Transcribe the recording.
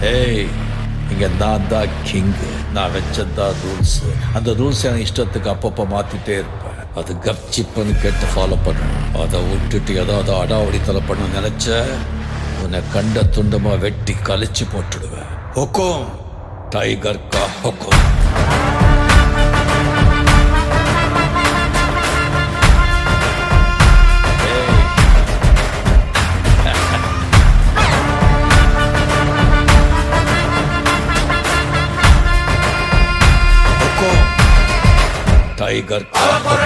ஏய், இங்க நான் தான் கிங்கு. நான் வச்சதான் ரூல்ஸ். அந்த ரூல்ஸ் என் இஷ்டத்துக்கு அப்பப்போ மாத்திட்டே இருப்பேன். அது கப்சிப்புன்னு கேட்டு ஃபாலோ பண்ணணும். அதை விட்டுட்டு ஏதாவது அடாவடித்தலை பண்ண நினைச்ச உன்னை கண்ட துண்டமா வெட்டி கழிச்சு போட்டுடுவேன். ஹுக்கும், டைகர் கா ஹுக்கும். டைகர் கலவர